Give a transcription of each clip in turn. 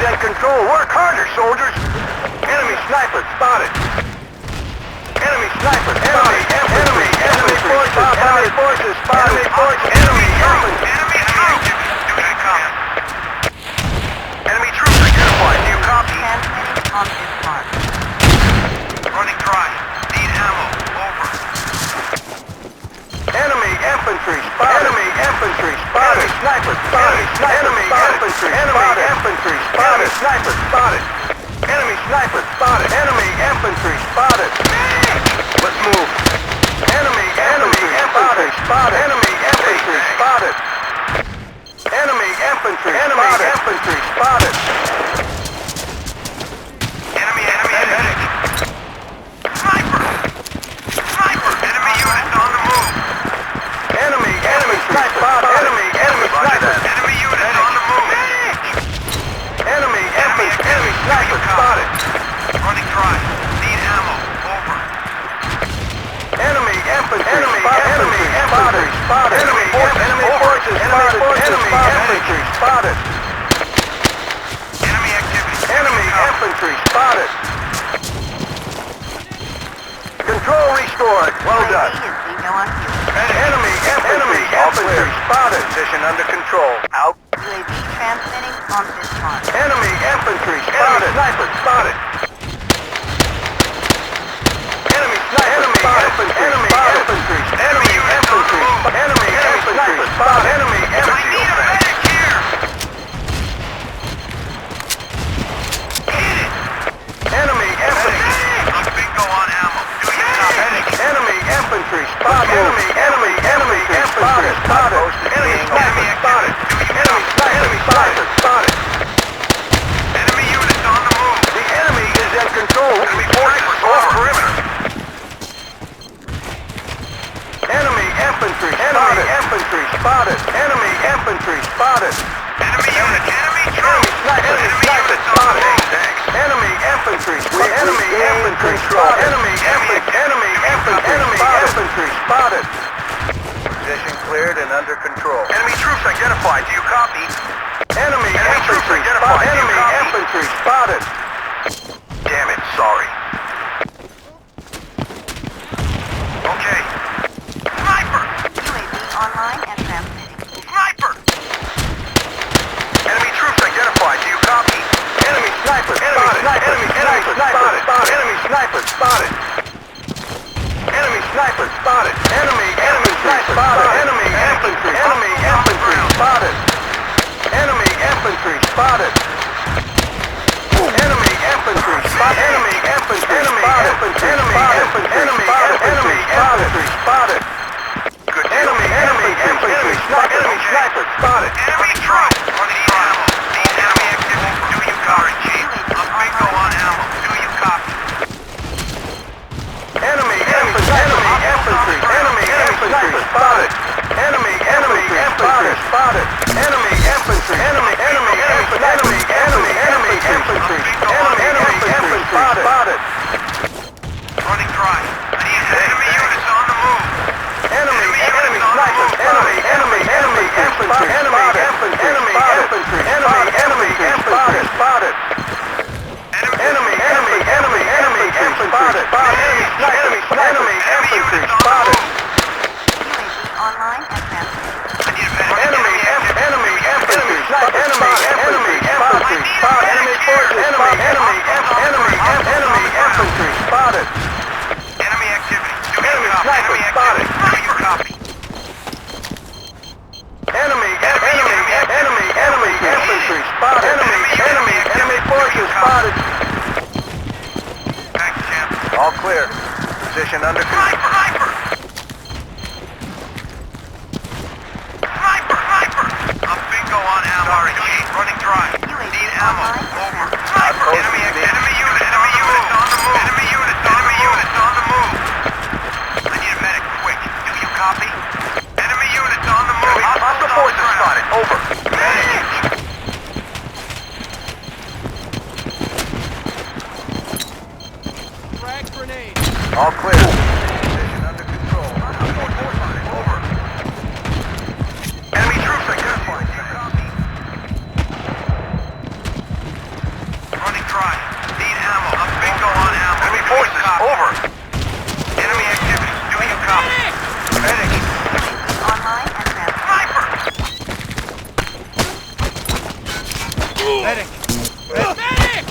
in control. Work harder, soldiers. Enemy sniper spotted. Enemy sniper spotted. Enemy forces spotted. Enemy forces spotted. Enemy troops. Enemy troops identified. Do you copy? Transmitting on this mark. Running dry. Need ammo. Over. Enemy infantry spotted. Enemy infantry spotted. Enemy sniper spotted. Enemy infantry. Enemy infantry spotted. Sniper spotted. Enemy sniper spotted. Enemy infantry spotted. Let's move. Enemy infantry spotted. Enemy infantry spotted. Enemy infantry. Enemy infantry spotted. Enemy medic. Sniper. Enemy units on the move. Enemy sniper spotted. Enemy sniper. Enemy units on the move. Enemy sniper spotted. Running dry. Need ammo. Over. Enemy infantry spotted. Enemy forces spotted. Enemy infantry spotted. Enemy activity. Enemy infantry spotted. Control restored. Well done. Enemy infantry spotted. Position under control. Out. UAV transmitting on this mark. Enemy infantry spotted. Sniper spotted. Enemy sniper spotted. Enemy infantry. Enemy infantry. Enemy sniper spotted. Enemy infantry. I need a medic here. Hit it. Enemy infantry. I'm bingo on ammo. Do you got medic? Enemy infantry spotted. Enemy infantry spotted. Enemy sniper spotted. Enemy sniper spotted. Enemy units on the move. The enemy is in control. Enemy forces off perimeter. Enemy infantry spotted. Enemy infantry spotted. Enemy unit. Enemy troops. Enemy unit spotted. Enemy infantry. Enemy infantry spotted. Enemy infantry spotted. Position cleared and under control. Enemy troops identified. Do you copy? Enemy infantry spotted. Enemy infantry spotted. Damn it, sorry. Okay. Sniper! UAV online and transmitting. Sniper! Enemy troops identified. Do you copy? Enemy sniper spotted. Enemy sniper spotted. Enemy sniper spotted. Enemy sniper spotted. Enemy sniper spotted. Enemy infantry. Enemy infantry spotted. Enemy infantry spotted. Enemy infantry spotted. Enemy infantry. Enemy infantry. Enemy infantry spotted. Good. Enemy infantry. Enemy sniper spotted. Enemy troops. Running ammo. Need enemy activity. Do you copy, Chief? I'm bingo on ammo. Do you copy? Enemy infantry spotted. Enemy infantry spotted. Enemy infantry. Enemy infantry spotted. Running dry. I need enemy units on the move. Enemy sniper. Enemy infantry. Enemy infantry spotted. Enemy infantry spotted. Enemy infantry spotted. UAV online and transmitting. I need a medic. Enemy infantry spotted. Enemy infantry spotted. Enemy forces spotted. Enemy infantry spotted. Enemy activity. Enemy sniper spotted. Do you copy? Enemy infantry spotted. Enemy forces spotted. Thanks, champ. All clear. Position under control. Sniper! I'm bingo on ammo. Sorry, Chief. Running dry. Need ammo. Over. Sniper! Enemy unit. Enemy units on the move. Enemy units on the move. I need a medic quick. Do you copy? Enemy units on the move. Hostile forces spotted. Over. Medic! Frag grenade. All clear. Position under control. Over. Enemy troops identified. Do you copy? Medic! Medic!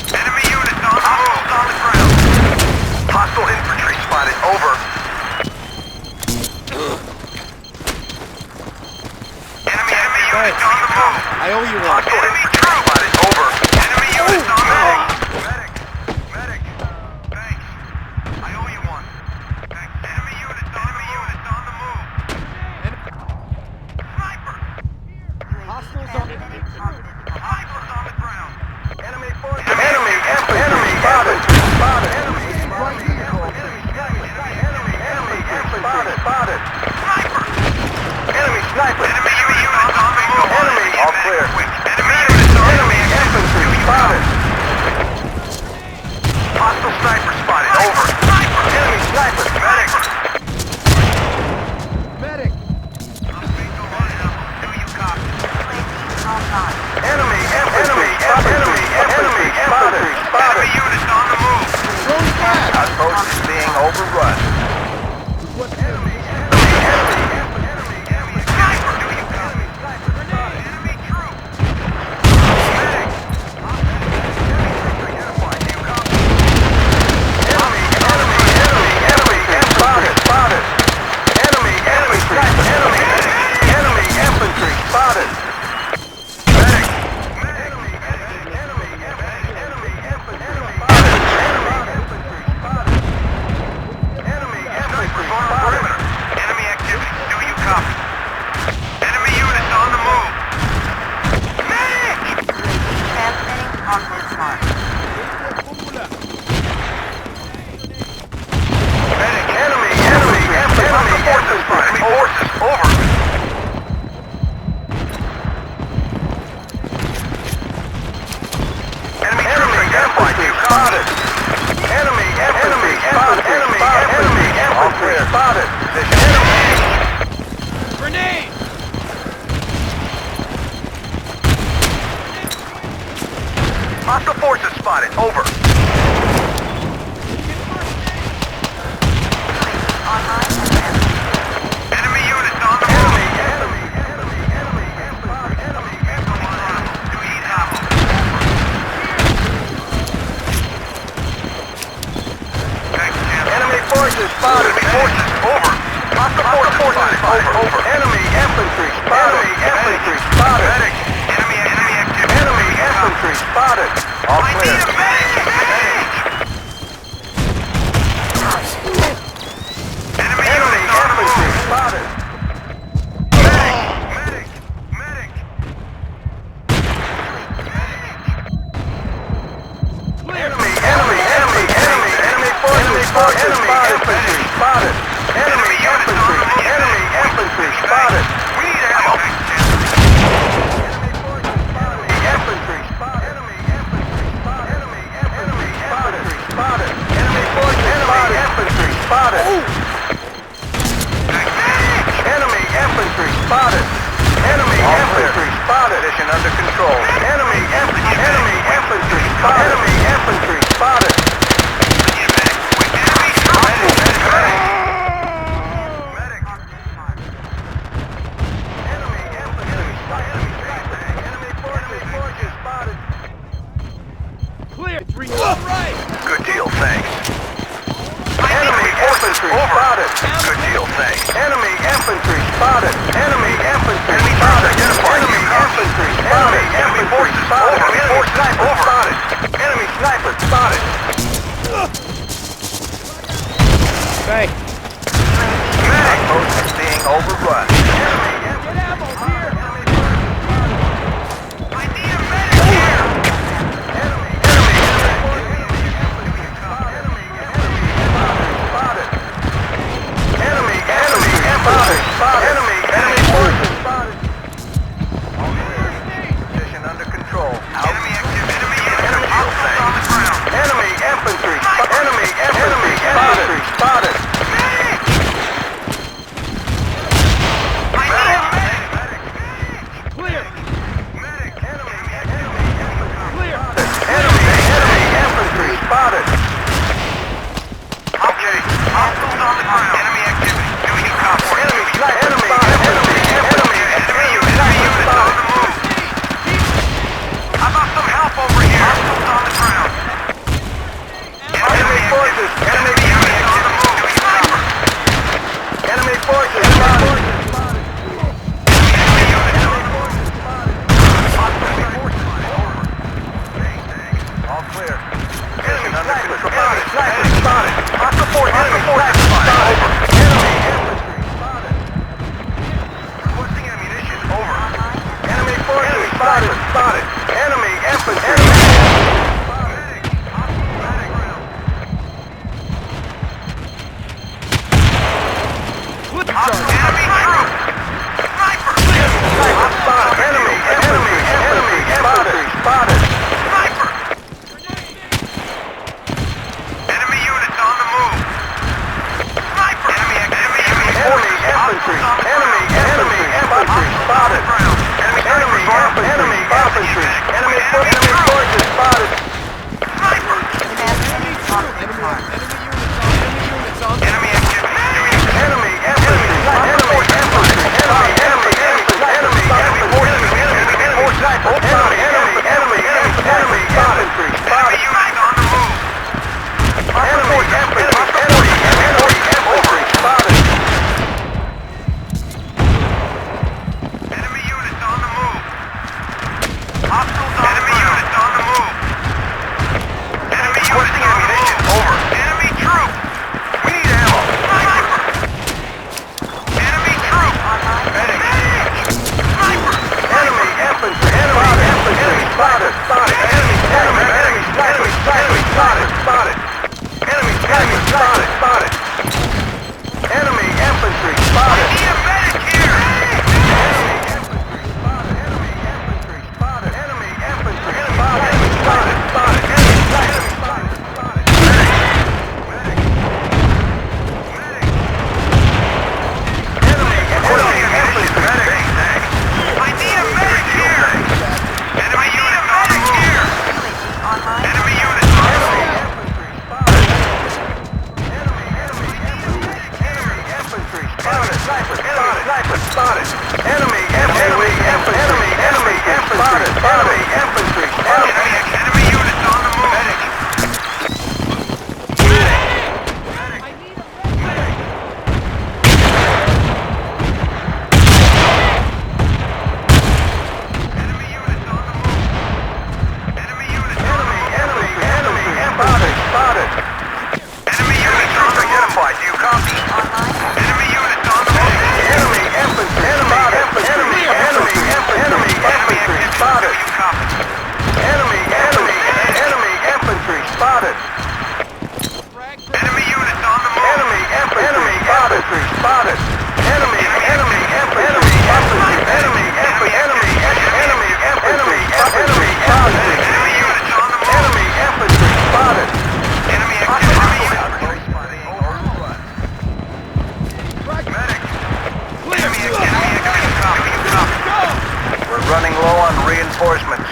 Enemy units on the ground. Hostile infantry spotted. Over. Enemy units on the move. I owe you one. Hostile infantry spotted. Over. Enemy units on the move. Medic. Thanks. I owe you one. Thanks. Enemy units on the move. Sniper. Hostiles on the Snipers on the ground. Enemy forces. Enemy spotted. Enemy spotted. Sniper. Enemy sniper. Enemy units on the move. Enemy all clear. Enemy infantry spotted. Hostile sniper spotted. Over. Sniper. Enemy sniper. Medic. medic! Do you copy? UAV online. Enemy infantry spotted. Enemy units on the move. Throwing fire! Outpost is being overrun. Enemy sniper. Do you copy? Enemy troop. Medic. Identified. Do you copy? Enemy spotted. Enemy infantry spotted. Medic. Enemy infantry spotted. Enemy activity. Do you copy? Enemy units on the move. Medic. Transmitting on Bismarck. Medic. Enemy forces. Enemy forces. Over. Enemy infantry spotted. Enemy infantry spotted. Enemy infantry spotted. Enemy. Grenade! Hostile forces spotted. Over. UAV online and transmitting. Enemy units on the move. Do you need ammo? Enemy forces spotted. Enemy forces. Over. Hostile forces spotted. Over. Enemy infantry spotted. Enemy spotted. Medic. Enemy activity. Enemy infantry spotted. All clear. Enemy infantry spotted. Medic. Enemy forces spotted. Enemy infantry spotted. We need ammo. Infantry spotted. Enemy infantry spotted. Enemy forces spotted. Infantry spotted. Enemy infantry spotted. Enemy infantry spotted. Position under control. Enemy infantry spotted. Enemy infantry spotted. Clear! Three right! Good deal, thanks. Enemy infantry spotted. Good deal, thanks. Enemy infantry spotted. Enemy infantry spotted. Enemy infantry spotted. Enemy forces spotted. Enemy sniper spotted. Enemy sniper spotted. Hey! Outpost is being overrun. Get ammo here! I need a medic here. Enemy forces spotted. Position under control. Enemy activity. Enemy on the ground. Enemy infantry spotted. forces spotted. All clear. Enemy sniper spotted. Sniper spotted. Hostile forces. Enemy sniper spotted. Enemy infantry spotted. Requesting ammunition. Over. Enemy forces spotted. Spotted. Enemy infantry. Running low on reinforcements.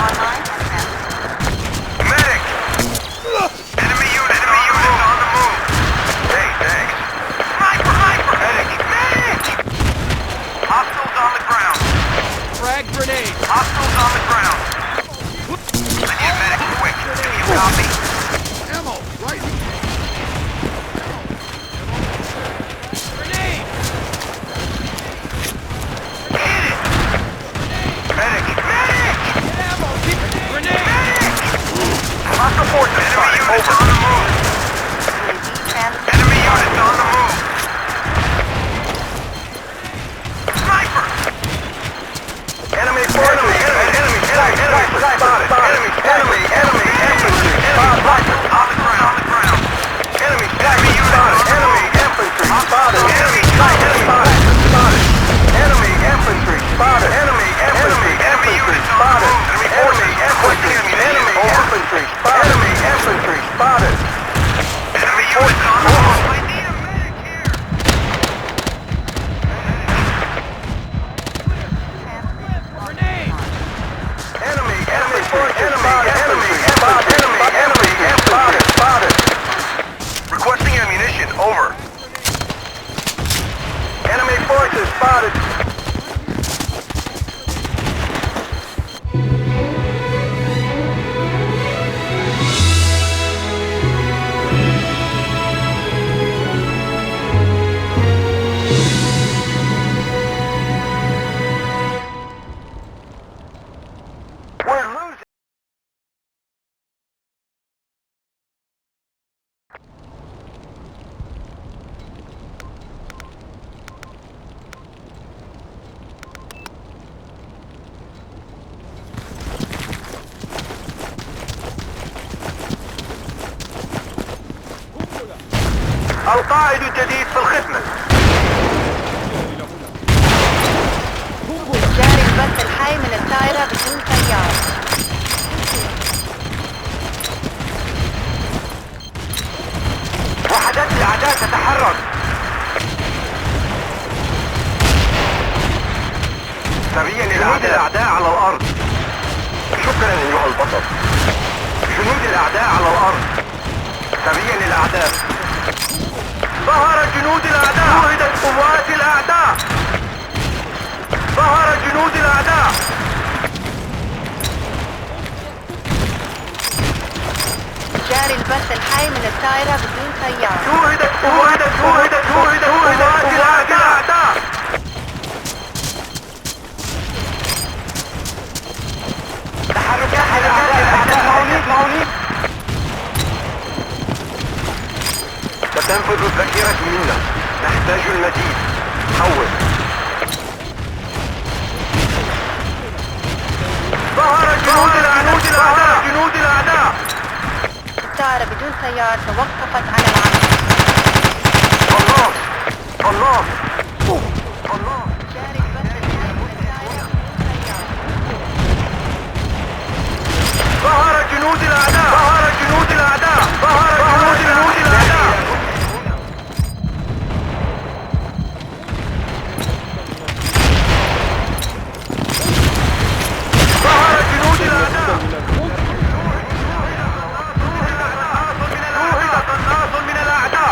Online and transmitting. Medic! Enemy unit on the move. Hey, thanks. Sniper! Medic! Hostiles on the ground. Frag grenade. Hostiles on the ground. I need medic quick. If you copy. Ammo, right. Grenade. Medic! Get ammo. Grenade. Hostile forces spotted. Over. On the move. Enemy units on the move. Sniper! Enemy forces. Enemy spotted. Enemy infantry spotted. On the ground. Enemy units spotted. Enemy infantry spotted. Enemy spotted. Enemy infantry spotted. Enemy infantry spotted. Enemy infantry spotted. Enemy infantry spotted. Enemy units on the move. I need a medic here. Grenade. Enemy forces spotted. Enemy spotted. Requesting ammunition. Over. Enemy forces spotted. قائد جديد في الخدمة. جاري البث الحي من الطائرة بدون طيار. وحدات الأعداء تتحرك. سريا جنود الأعداء على الأرض. شكرا أيها البطل. جنود الأعداء على الأرض. سريا الأعداء. ظهر جنود الأعداء. شوهدت قوات الأعداء. ظهر جنود الأعداء. جاري البث الحي من الطائرة بدون طيار. شوهدت قوات الأعداء. تحركات الأعداء يسمعوني. ستنفذ الذخيرة منا. نحتاج المزيد. حول. ظهر جنود الأعداء. الطائرة بدون طيار توقفت عن العمل. الله. جاري البث الحي من الطائرة بدون طيار. ظهر جنود الأعداء.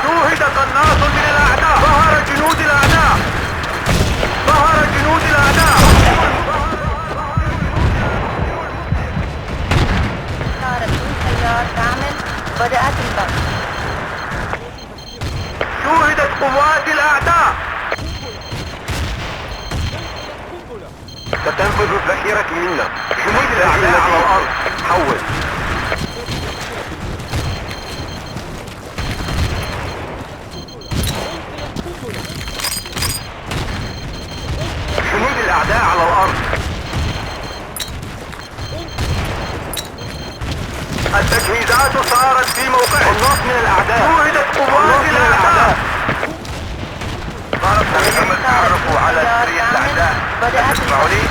شوهد قناص من الأعداء. ظهر جنود الأعداء. الطائرة بدون طيار تعمل. بدأت البث. شوهدت قوات الأعداء. ستنفذ الذخيرة منا. جنود الأعداء على الأرض. حول. جنود الأعداء على الأرض. التجهيزات صارت في موقعها. النص من الأعداء. شوهدت قوات الأعداء. صارت تم التعرف على سرية الأعداء. تسمعني؟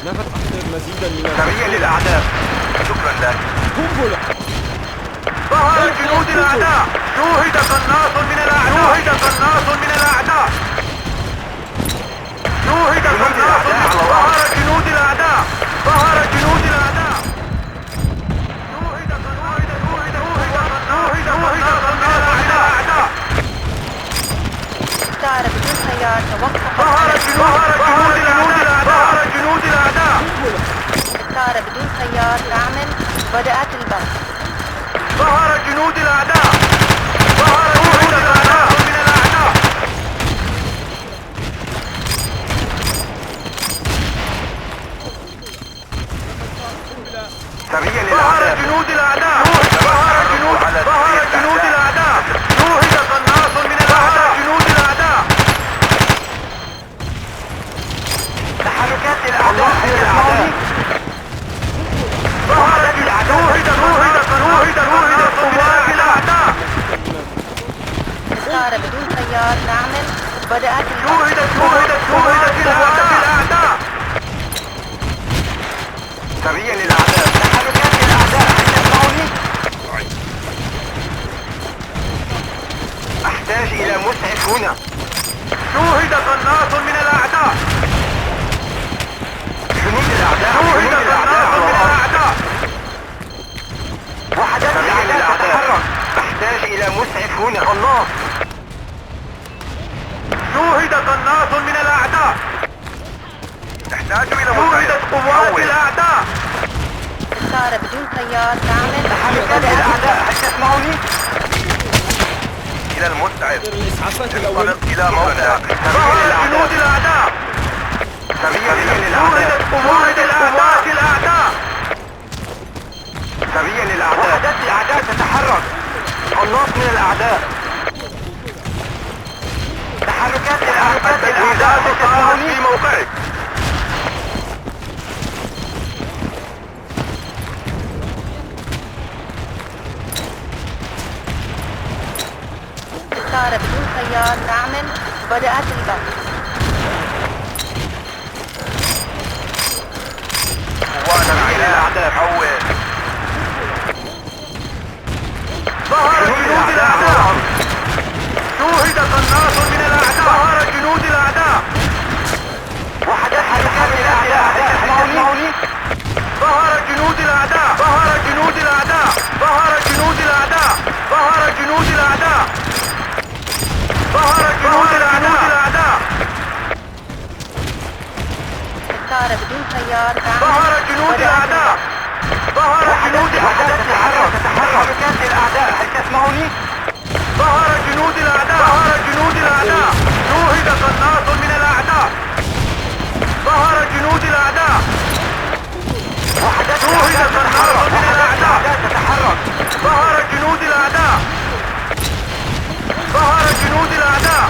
نفت أحضر مزيدا من سريع للأعداء. شكرا لك. قنبلة. ظهر جنود الأعداء. شوهد قناص من الأعداء. ظهر جنود الأعداء. الطائرة بدون طيار توقفت. ظهر جنود الأعداء. الطائرة بدون طيار تعمل. بدأت البث. ظهر جنود الأعداء. سريا للأعداء. جنود الأعداء. شوهد قناص من الأعداء. تحركات الأعداء. الطائرة بدون طيار تعمل. بدأت البث. شوهدت الأعداء. سريا للأعداء. تحركات الأعداء. تسمعوني؟ أحتاج إلى مسعف هنا. شوهد قناص من الأعداء. جنود الأعداء. وحدات الأعداء تتحرك. أحتاج إلى مسعف هنا. الله. شوهد قناص من الأعداء. نحتاج إلى شوهدت قوات الأعداء. الطائرة بدون طيار تعمل. تحركات بدأت الأعداء. البث. هل تسمعوني؟ إلى المسعف. الإسعافات الأول. انطلق إلى موقع. ظهر جنود الأعداء. سريع للأعداء. شوهدت قوات الأعداء. سريع للأعداء. وحدات الأعداء تتحرك. النص من الأعداء. تحركات الأعداء. التجهيزات صارت في موقعك. الطائرة بدون طيار تعمل. بدأت البث. قواتنا إلى الأعداء حول. ظهر جنود الأعداء. شوهد قناص من الأعداء. ظهر جنود الأعداء. وحدات حركات الأعداء. تسمعوني؟ ظهر جنود الأعداء. ظهر جنود الأعداء. ظهر جنود الأعداء. ظهر جنود الأعداء. ظهر جنود الأعداء. الطائرة بدون طيار تعمل. ظهر جنود الأعداء. ظهر جنود الأعداء. تتحرك حركات الأعداء. هل تسمعوني؟ ظهر جنود الأعداء. ظهر جنود الأعداء. شوهد قناص من الأعداء. ظهر جنود الأعداء. شوهد قناص من الأعداء. تتحرك. ظهر جنود الأعداء. ظهر جنود الأعداء.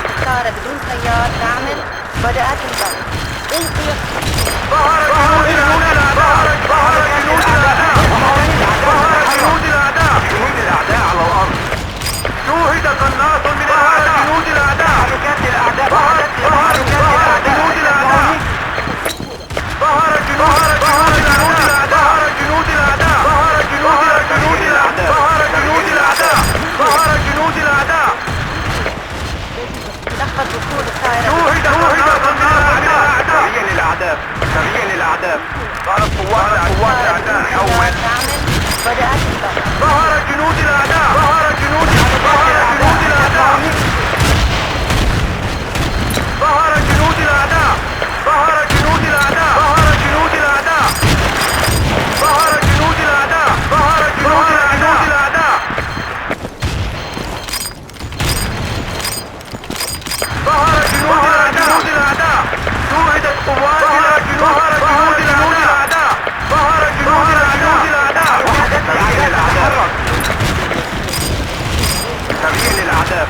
الطائرة بدون طيار تعمل. بدأت البث. ظهر جنود الأعداء. ظهر جنود الأعداء. ظهر جنود الأعداء. جنود الأعداء على الأرض. شوهد قناص من الأعداء. جنود الأعداء. حركات الأعداء. ظهر جنود الأعداء. ظهر جنود الأعداء. ظهر جنود الأعداء. ظهر جنود الأعداء. ظهر جنود الأعداء. ظهر جنود الأعداء. لقد وصول الطائرة. شوهد قناص من الأعداء. سريا للأعداء. سريا للأعداء. ظهرت قوات الأعداء. حول. تعمل. بدأت البث. ظهر جنود الأعداء. ظهر جنود الأعداء. ظهر جنود الأعداء. ظهر جنود الأعداء. ظهر جنود الأعداء. ظهر جنود الأعداء. ظهر جنود الأعداء. ظهر جنود الأعداء. شوهدت قوات ظهر جنود الأعداء. ظهر جنود الأعداء. سريع للأعداء. سريع للأعداء.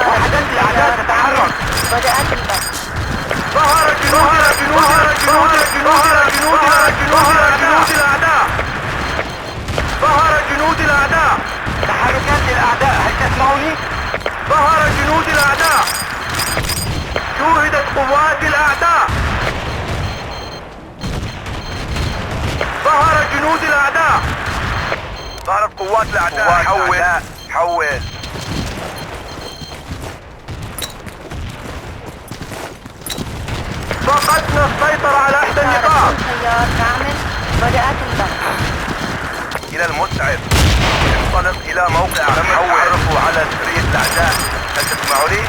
وحدات الأعداء تتحرك. بدأت البث. ظهر جنود الأعداء. ظهر جنود الأعداء. تحركات الأعداء. هل تسمعوني؟ ظهر جنود الأعداء. شوهدت قوات الأعداء. ظهر جنود الأعداء. ظهرت قوات الأعداء. حول. حول. فقدنا السيطرة على إحدى النقاط. طيار تعمل. بدأت البث. إلى المسعف. انطلق إلى موقع. لم يتعرفوا على سرية الأعداء. هل تسمعوا لي؟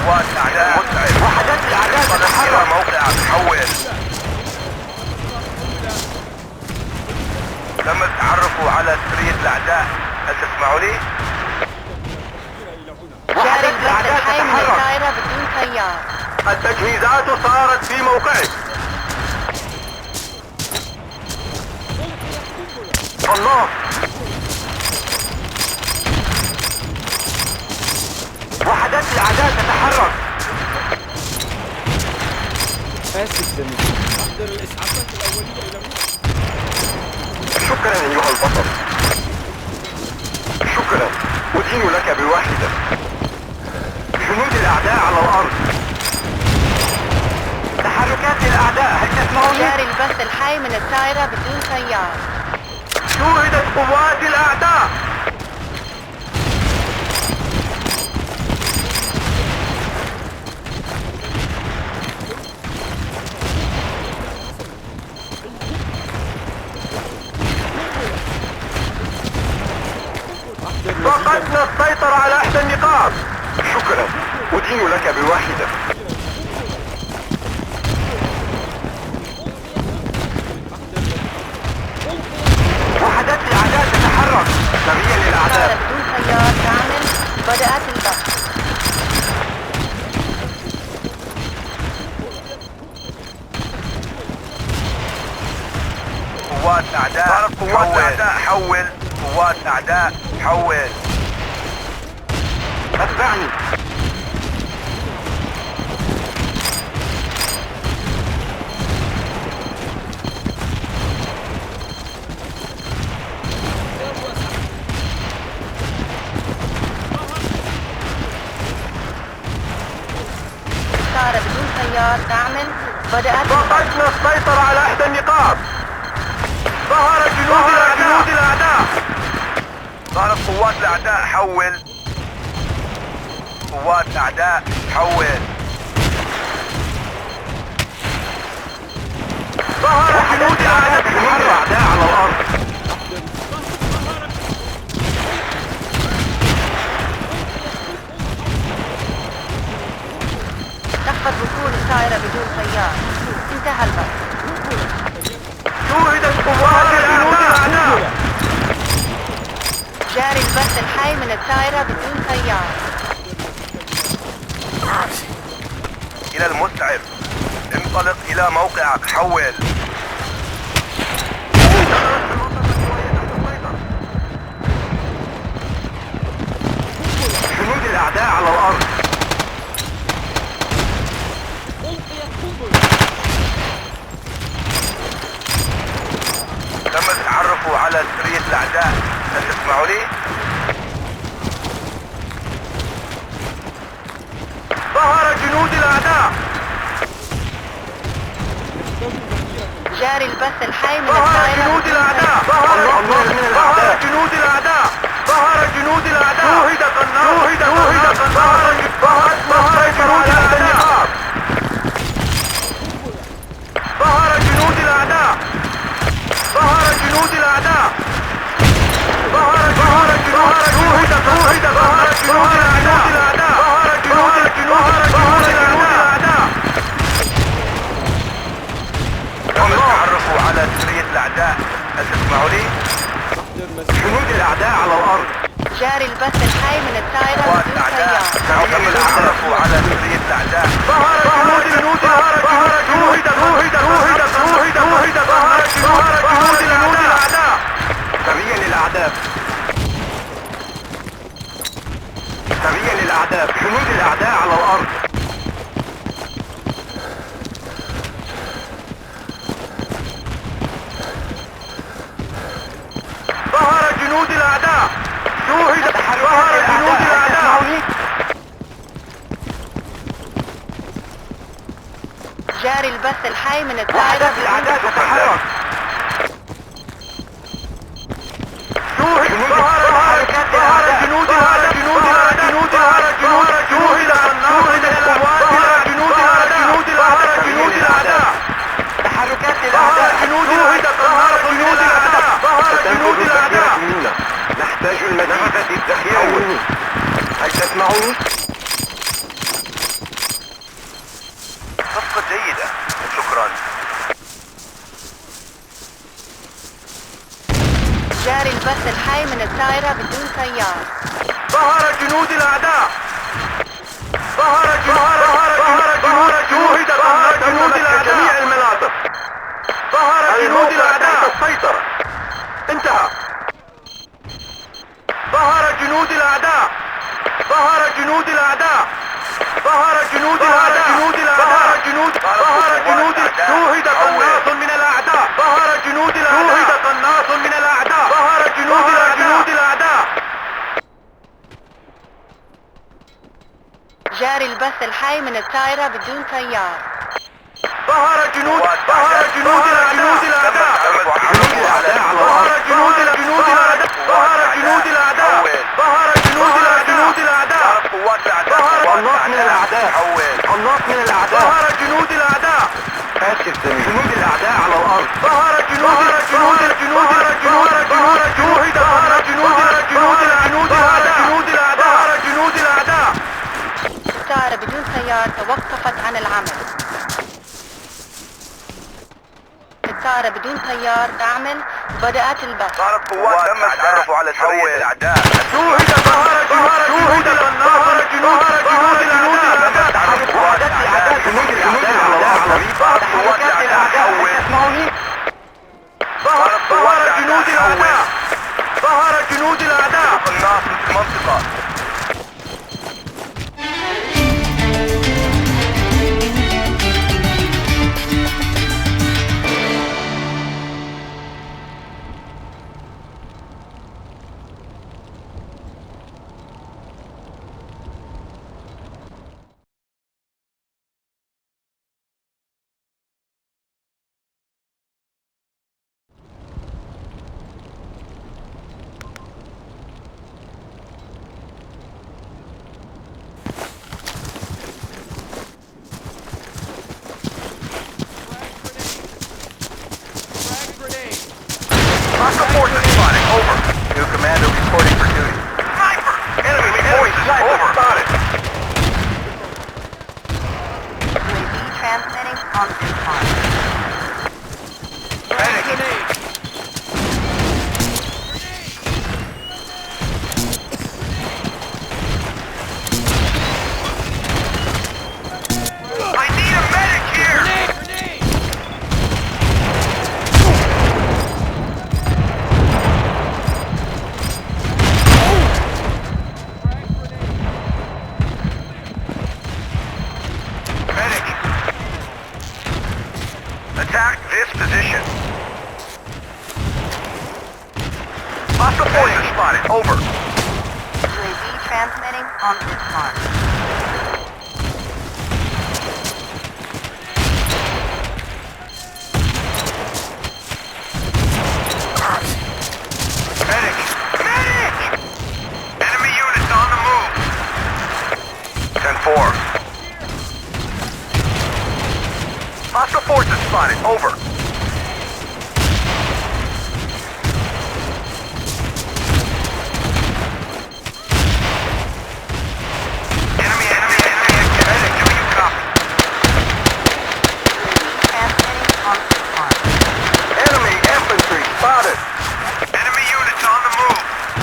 قوات الأعداء. مسعف. وحدات الأعداء. انطلق إلى موقع. حول. تم التعرف على سرية الأعداء. هل تسمعوا لي؟ جاري البث الحي من الطائرة بدون طيار. التجهيزات صارت في موقعك. الله. وحدات الأعداء تتحرك. آسف جميل. أحضر الإسعافات الأولية إلى شكرا أيها البطل. شكرا. أدين لك بواحدة. جنود الأعداء على الأرض. تحركات الأعداء. هل تسمعوني؟ جاري البث الحي من الطائرة بدون طيار. شوهدت قوات الأعداء. فقدنا السيطرة على إحدى النقاط. شكرا. أدين لك بواحدة. وحدات الأعداء تتحرك. سريع للأعداء. بدون طيار تعمل. بدأت البث. قوات أعداء. قوات أعداء حول. قوات أعداء حول. اتبعني. طائرة بدون طيار تعمل. بدأت فقدنا السيطرة على إحدى النقاط. ظهر جنود الأعداء. ظهرت قوات الأعداء حول. قوات الأعداء حول. ظهر جنود الأعداء على الأرض. تخفض وصول الطائرة بدون طيار. انتهى البث. شوهدت قوات الأعداء. جاري البث الحي من الطائرة بدون طيار. إلى المسعف. انطلق إلى موقعك. حول. جنود الأعداء على الأرض. تم التعرف على سرية الأعداء. هل تسمعوا لي؟ ظهر جنود الأعداء. جاري البث الحي من ظهر الطائرة جنود بدون الأعداء. طيار. ظهر جنود الأعداء. ظهر جنود الأعداء. شوهد قناص. ظهر جنود الأعداء. ظهر جنود الأعداء. ظهر جنود الأعداء. ظهر جنود الأعداء. هم تعرفوا على سرية الأعداء. هل تسمعوا لي؟ جنود الأعداء على الأرض. جاري البث الحي من الطائرة قوات بدون الأعداء. طيار. هم تعرفوا على سرية الأعداء. ظهر جنود الأعداء. سريا للأعداء. سريا للأعداء. جنود الأعداء على الأرض. ظهر جنود الأعداء. ظهر جنود الأعداء. جاري البث الحي من الطائرة بدون الأعداء تتحرك. ظهر جنود الأعداء. تحركات الأعداء. جنود الأعداء. نحتاج المزيد في الذخيرة. هل تسمعوني؟ صفقة جيدة. شكرا. جاري البث الحي من الطائرة بدون طيار. ظهر جنود الأعداء. ظهر جنود الأعداء. جميع المناطق. ظهر جنود الأعداء. السيطرة. انتهى. ظهر جنود الأعداء. ظهر جنود الأعداء. ظهر جنود الأعداء. شوهد قناص من الأعداء. ظهر جنود الأعداء. شوهد قناص من الأعداء. ظهر جنود الأعداء. جاري البث الحي من الطائرة بدون طيار. ظهر جنود الأعداء. ظهر جنود الأعداء. ظهر جنود الأعداء. قناص من الأعداء. قناص من الأعداء. ظهر جنود الأعداء. جنود الأعداء على الأرض. ظهر جنود الأعداء. الطائرة بدون طيار توقفت عن العمل. الطائرة بدون طيار تعمل. بدأت البث. ظهرت قوات تم التعرف على سرية الأعداء. شوهد ظهرت Bust him up. Hostile forces spotted. Over. New commander reporting for duty. Sniper! Enemy forces over. Spotted. UAV transmitting on this mark. Medic. I need a medic here! Medic. Attack this position. Hostile forces spotted. Over. UAV transmitting on this mark. Medic! Medic! Enemy units on the move. 10-4. Hostile forces spotted. Over. Enemy. Medic, do you copy? UAV transmitting on this mark. Enemy infantry spotted. Enemy units on the move.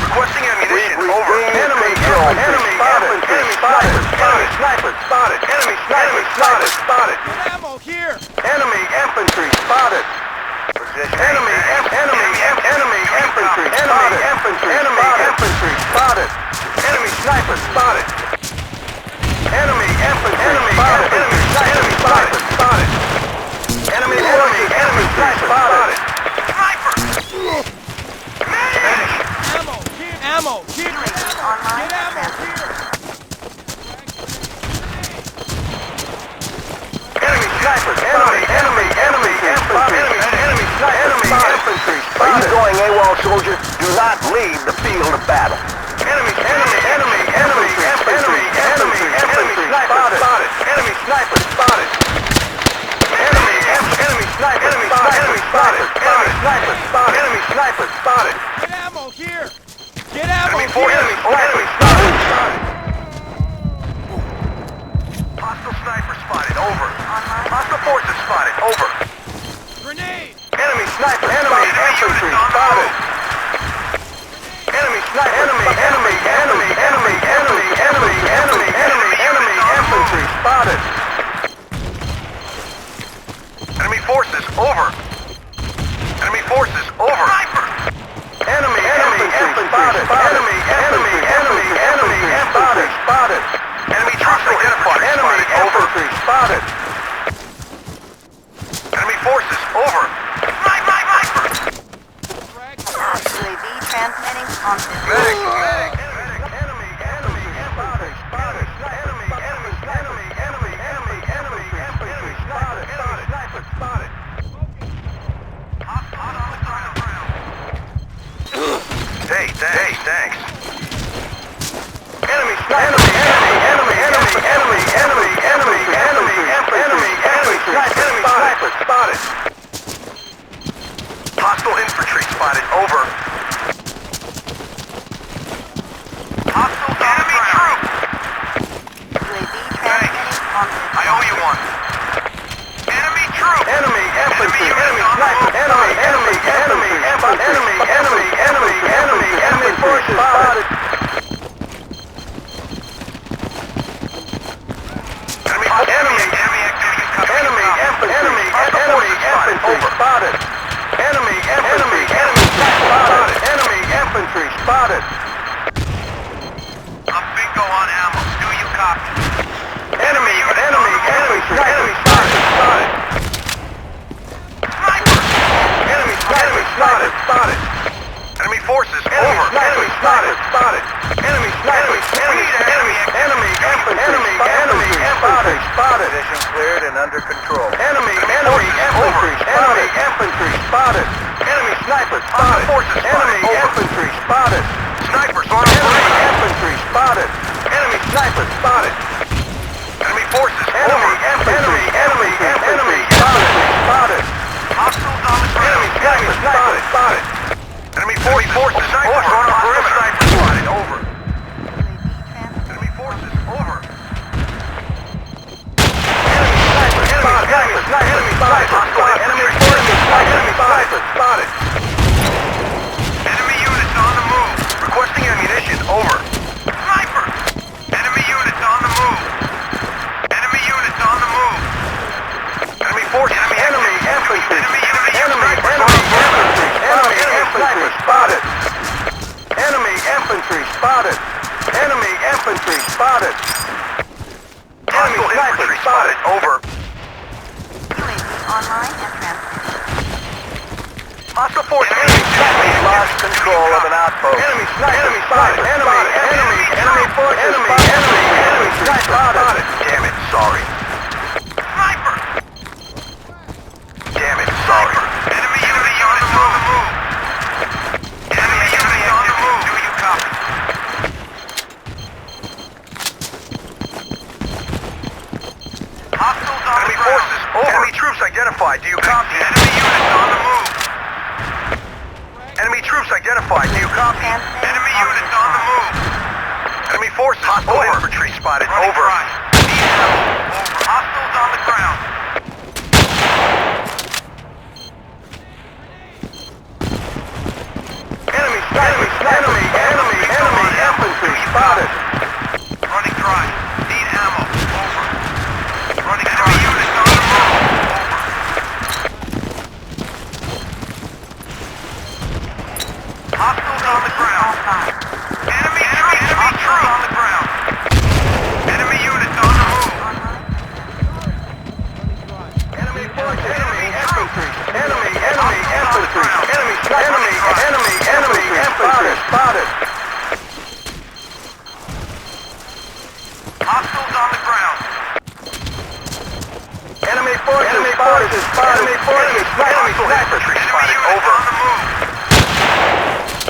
Requesting ammunition. Over. Enemy spotted. Enemy spotted. Enemy sniper spotted. Enemy sniper spotted. Ammo here! Enemy infantry spotted. Enemy infantry spotted. Enemy infantry spotted. Enemy sniper spotted. Enemy infantry spotted. Enemy sniper spotted. Enemy sniper spotted. Sniper! Medic! Ammo here! Ammo here! UAV online. Get ammo Sensor. here! Enemy sniper! Enemy infantry! Are you going AWOL, soldier? Do not leave the field of battle. Enemy infantry spotted. Enemy sniper spotted. Enemy sniper spotted. Enemy sniper spotted. Get ammo here! Get ammo Enemy here! spotted. Hostile sniper spotted. Over. Hostile forces spotted. Over. Grenade! Enemy sniper. Enemy infantry spotted. Enemy sniper. Enemy infantry spotted. Enemy forces over. Enemy forces over. Sniper. Enemy infantry spotted. Enemy infantry spotted. Enemy troops identified. Enemy infantry spotted. Enemy forces over. Sniper. UAV transmitting on this mark. Medic. Enemy infantry spotted. Enemy infantry spotted. Sniper spotted. spotted. Spotted. Enemy forces over. Enemy spotted. Spotted. Enemy sniper. Enemy infantry. Enemy infantry spotted. Position cleared and under control. Enemy infantry. Enemy infantry spotted. Enemy sniper spotted. Enemy infantry spotted. Snipers on enemy infantry spotted. Enemy sniper spotted. Enemy forces enemy infantry. Enemy infantry spotted. Hostiles on the ground. Enemy sniper spotted. Spotted. Enemy forces over on the perimeter. Sniper spotted over. Enemy forces over. Enemy sniper spotted. Enemy sniper. Enemy forces spotted. Enemy sniper spotted. Enemy units on the move. Requesting ammunition. Over. Sniper. Enemy units on the move. Enemy units on the move. Enemy forces. Enemy infantry. Enemy infantry. Enemy infantry spotted. Enemy infantry spotted. Enemy infantry spotted. Enemy infantry spotted. Over. UAV online and transmitting. Hostile force. Enemy lost control of an outpost. Enemy spotted. Enemy force. Enemy spotted. Damn it, sorry. Sniper. Damn it, sorry. Enemy unit on the move. Enemy unit on the move. Do you copy? Hostiles on enemy forces over. Enemy troops identified. Do you copy? Enemy units on the move. Enemy troops identified. Do you copy? Enemy units on the move. Enemy force hostile infantry spotted. Over. Over. Hostiles on the ground. Enemy infantry spotted. Running dry. Need ammo. Over. Running dry. Enemy units on the move. Over. Hostiles on the ground. Enemy troops on the ground. Enemy units on the move. Enemy forces. Enemy infantry. Enemy infantry. Enemy infantry spotted. Hostiles on the ground. Enemy forces spotted. Enemy forces spotted. Infantry spotted. Over. On the move.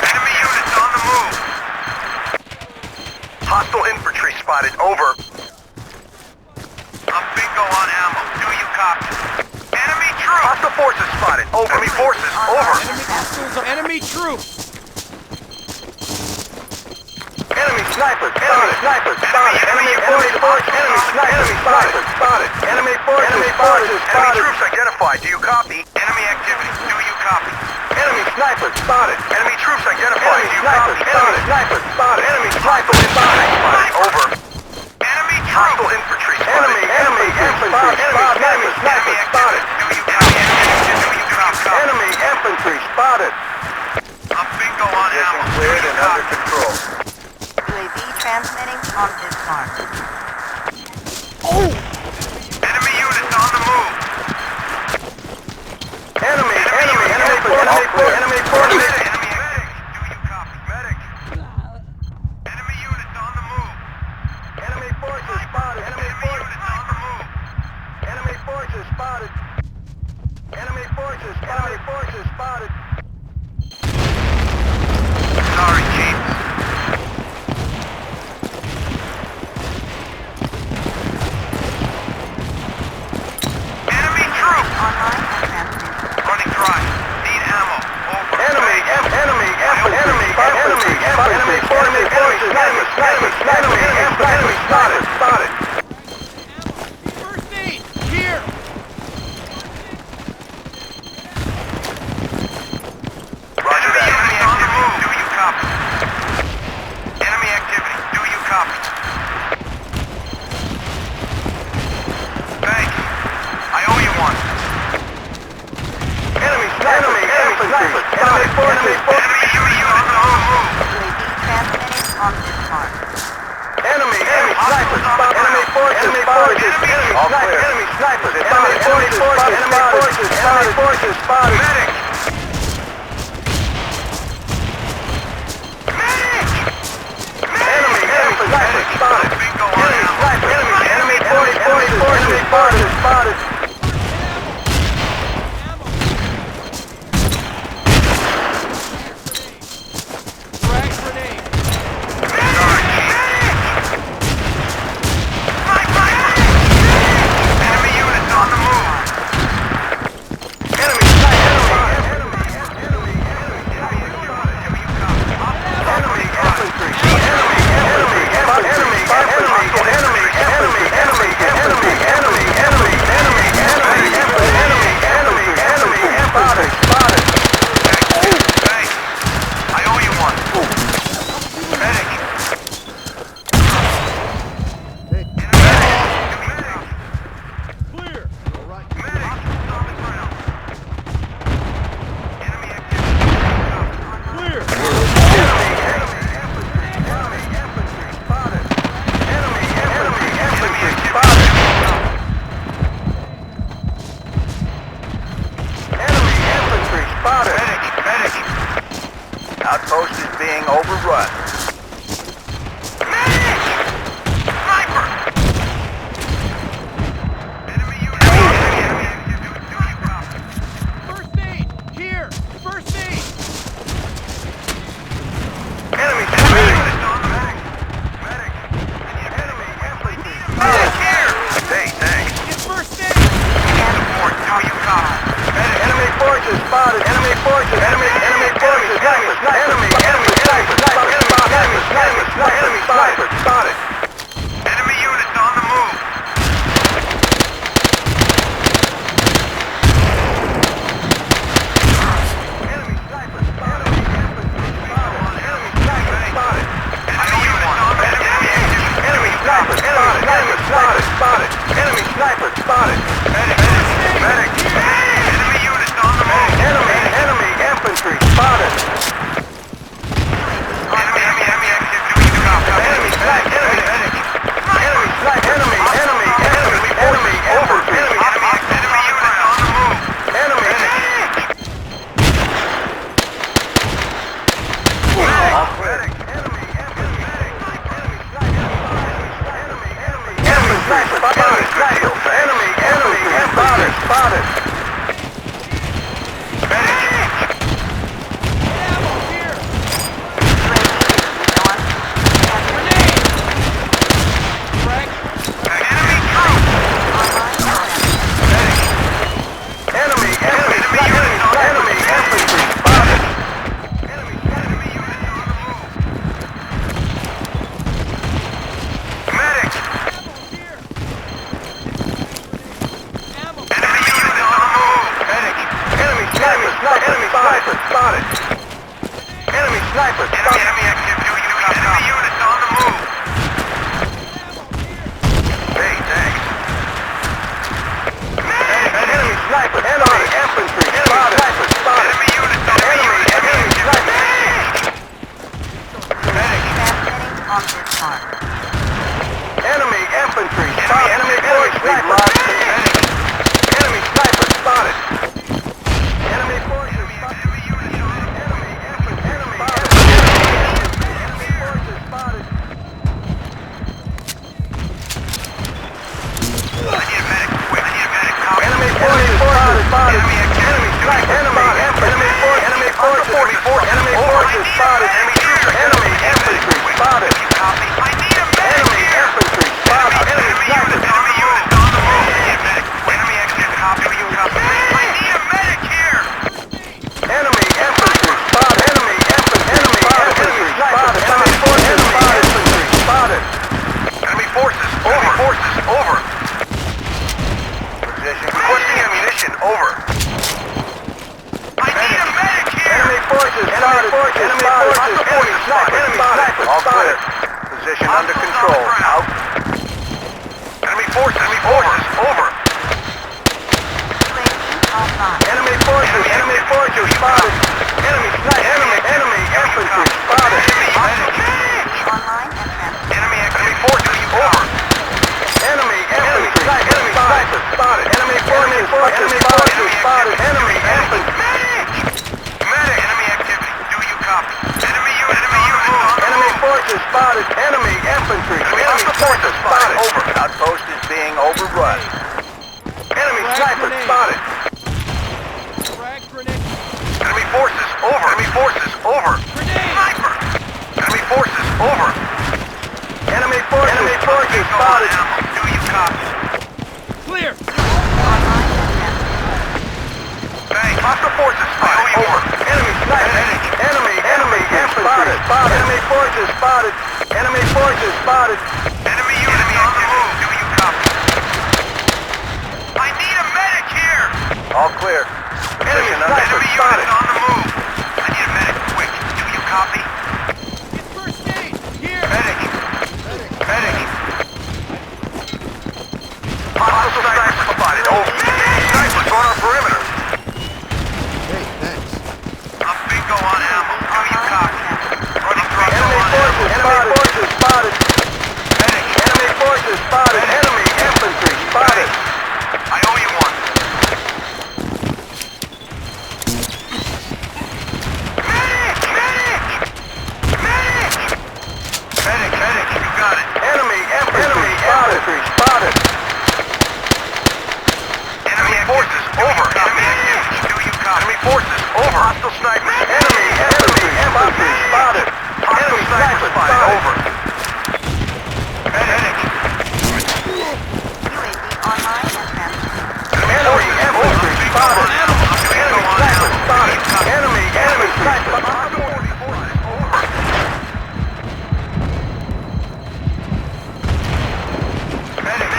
Enemy units on the move. Hostile infantry spotted. Over. I'm bingo on ammo. Do you copy? Enemy troops. Hostile forces spotted. Over. Enemy forces. Over. Enemy troops! Enemy sniper. Enemy sniper. Spotted. Enemy forces. Enemy sniper. Spotted. Spotted. Enemy forces. Enemy troops identified. Do you copy? Enemy activity. Do you copy? Enemy sniper. Spotted. Enemy troops identified. Do you copy? Enemy sniper. Spotted. Enemy sniper. Spotted. Over. Enemy hostile infantry. Enemy infantry. Enemy sniper. Spotted. Do you copy? Enemy infantry spotted. I'm bingo on ammo. Cleared and under control. UAV transmitting on this mark. Oh! Enemy units on the move. Enemy force. Enemy medic. Do you copy? Medic. Enemy units on the move. Enemy forces spotted. Enemy units on the move. Enemy forces spotted. Enemy forces spotted. Sorry, Chief. Enemy troops! Online and transmitting. Running dry. Need ammo. Over. Enemy forces. Spotted. First aid! Here! Roger that. Enemy on the move. Do you copy? Enemy activity. Do you copy? Thanks. I owe you one. Enemy sniper. Enemy forces. Enemy unit on the move. UAV transmitting on this mark. Enemy sniper. Enemy forces. Enemy sniper. Enemy forces spotted. Medic. spotted. Medic. Outpost is being overrun. Medic! Sniper! Enemy unit. First aid! Here! First aid! Enemy unit on the medic. Enemy infantry. Medic here! Hey, thanks. Get first aid! Support, do you copy? Enemy forces spotted. Enemy forces. Enemy forces. Enemy sniper spotted. Enemy units on the move. Enemy sniper spotted. Enemy sniper spotted. Enemy units on the enemy sniper spotted. Enemy sniper spotted. Enemy sniper spotted. Medic. Enemy units on the move. Enemy infantry spotted. Enemy active. Do you copy? Enemy sniper. Enemy sniper. Enemy infantry. Enemy units on the move. Enemy. Enemy sniper spotted. Enemy spotted. Ammo here! Frag! Enemy troops. Enemy infantry spotted. Enemy units on the move. Medic. Ammo here! Ammo! Enemy units on the move. Medic. Enemy sniper spotted. Enemy sniper spotted. Enemy active. Do you copy? Enemy units on the move. Hey, thanks. Enemy sniper. Enemy infantry spotted. Enemy units on the move. Enemy sniper. Medic. On this mark. Enemy infantry spotted. Enemy force sniper. Enemy sniper spotted. Enemy forces spotted. Enemy units on enemy infantry spotted. Enemy forces spotted. I need a medic. Quick. I need a medic. Enemy forces spotted. Enemy sniper. Enemy forces. Enemy forces spotted. Enemy infantry spotted. Copy. I need a medic. Enemy infantry spotted. Enemy units on the move. Enemy active. Copy. You copy. I need a medic here. Enemy infantry spotted. Enemy infantry spotted. Enemy forces spotted. Infantry spotted. Enemy forces over. Position. Requesting ammunition over. I need a medic here. Enemy forces spotted. Enemy forces spotted. Enemy sniper spotted. Position under control. Out. Enemy forces over. Enemy forces spotted. Enemy sniper. Enemy infantry spotted. Online and transfer. Enemy forces over. Enemy infantry. Enemy sniper spotted. Enemy forces spotted. Enemy infantry. Medic. Enemy activity. Do you copy? Enemy units on. Enemy forces spotted. Enemy infantry. Enemy forces spotted. Over. Outpost is being overrun. Enemy sniper spotted. Frag grenade! Enemy forces over. Enemy forces over. Grenade! Sniper. Enemy forces over. Enemy forces spotted. Do you copy? Clear! Online and transfer. Bang. Hostile forces spotted. Over. Enemy sniper. Enemy infantry spotted. Enemy forces spotted. Enemy forces spotted. Enemy units on the move. Do you copy? I need a medic here. All clear. Enemy units on the move. I need a medic quick. Do you copy? Get first aid! Here! Medic. Hostile sniper spotted. Over. Snipers on our perimeter. Hey, thanks. I'm bingo on ammo. Do you copy? Running through Enemy forces spotted. Medic. Enemy forces spotted. Enemy infantry spotted. I owe you one. Enemy forces, over. Hostile sniper. Enemy infantry spotted. Enemy sniper spotted, over. Medic. UAV online and transmitting. Enemy infantry spotted. Enemy sniper spotted. Enemy sniper. Medic.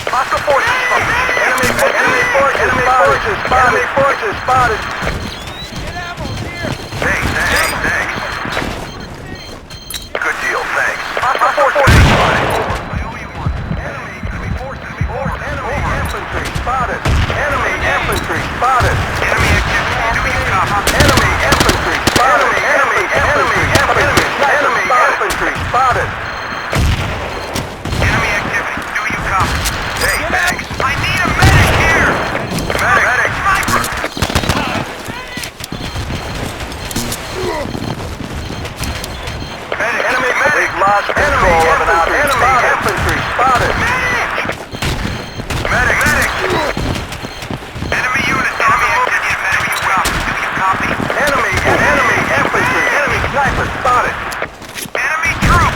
Hostile forces spotted. Enemy forces spotted. Enemy forces spotted. Thanks. Good deal, thanks. Hostile forces spotted. I owe you one. Enemy forces. Enemy infantry spotted. Enemy infantry spotted. Enemy activity. Do you copy? Enemy infantry spotted. Enemy infantry spotted. Enemy activity. Do you copy? Hey, thanks. I need a medic here. Medic. Sniper. Enemy medic. We've lost control of an outpost. Enemy infantry spotted. Medic. Enemy unit. Enemy activity. Do you copy? Enemy infantry. Enemy sniper spotted. Enemy troop.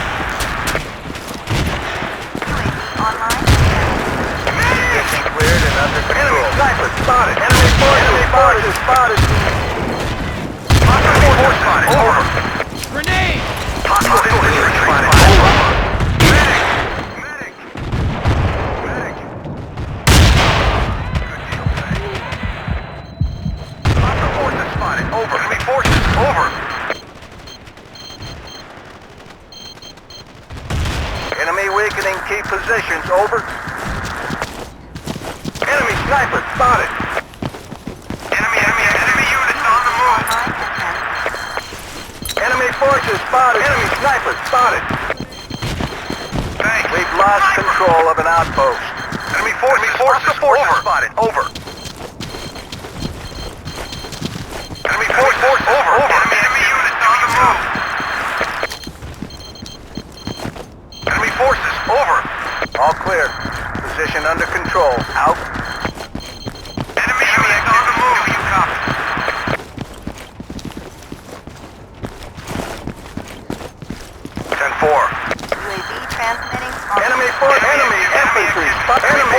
UAV online. Mission cleared and under control. Enemy sniper spotted. Enemy forces spotted. Hostile forces spotted. Over. Grenade! Hostile infantry spotted. Over. Medic. Good deal, thanks. Hostile forces spotted. Over. Enemy forces. Over. Enemy weakening key positions. Over. Enemy sniper spotted. Enemy units on the move. Online and transmitting. Enemy forces spotted. Enemy sniper spotted. Thanks. We've lost control of an outpost. Enemy forces over. Spotted. Over. Enemy forces over. Enemy units on the move. Enemy forces over. All clear. Position under control. Out. Enemy units on the move. Do you copy? UAV transmitting. Enemy infantry spotted. Enemy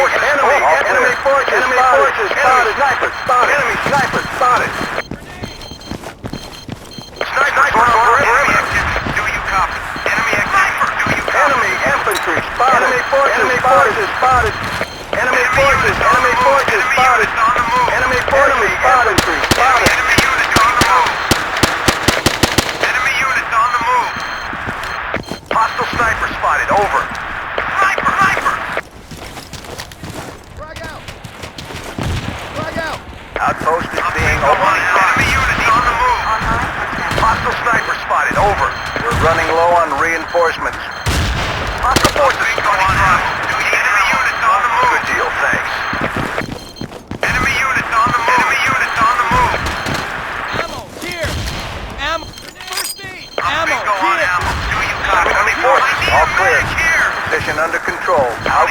forces spotted. Sniper spotted. Sniper on perimeter. Do you copy? Enemy activity. Do you copy? Enemy infantry spotted. Enemy forces spotted. Enemy forces spotted. On the move. Enemy infantry spotted. Enemy units on the move. Enemy units on the move. Hostile sniper spotted. Over. Sniper! Frag out! Outpost is being opened. Enemy units on the move. Online and transmitting. Hostile sniper spotted. Over. We're running low on reinforcements. Hostile forces coming from. Enemy units on the move. Good deal, thanks. Enemy units on the move. Ammo, here! Ammo! First aid! Ammo, Ammo, here! Do you copy? Enemy forces, all clear. Position under control. Out.